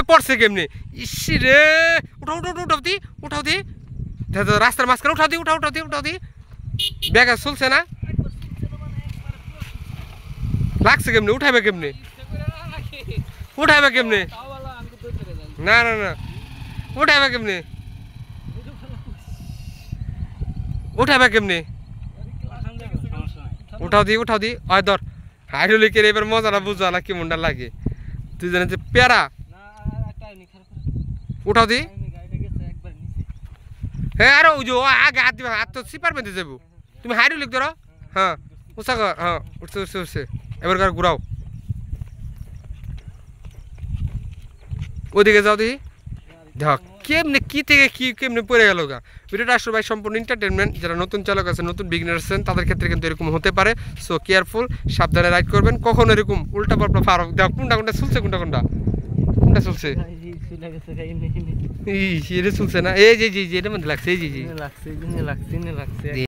পড়ছে কেমনে ইসি রে উঠাও উঠাও উঠাও দি রাস্তার মাঝখানে উঠাও দি ব্যাগ চলছে না লাগছে কেমনে উঠাইবে কেমনে না উঠাইবে কেমনে উঠাও দি হয় ধর হাইড্রোলিকের এবার মজাটা বুঝালা কেমনটা লাগে তুই জানিস যে প্যারা উঠাও দি হ্যাঁ আরে ওই যে আগে হাত দিবা হাত তো সিপার বেঁধে যাবো তুমি হাইড্রোলিক ধরো হ্যাঁ উৎসা হ্যাঁ উঠছে এবার ঘুরাও ওদিকে যাও দেখি দেখ কেমনে কি থেকে কি কেমনে পড়ে গেল গা ভিডিওটা আসলে ভাই সম্পূর্ণ এন্টারটেনমেন্ট যারা নতুন চালক আছে নতুন বিগিনার আছেন তাদের ক্ষেত্রে কিন্তু এরকম হতে পারে সো কেয়ারফুল সাবধানে রাইড করবেন কখন এরকম উল্টা পাল্টা ফারক দেখ কোনটা চলছে কোনটা চলছে এই চলছে না এই যে এটা মধ্যে লাগছে এই যে লাগছে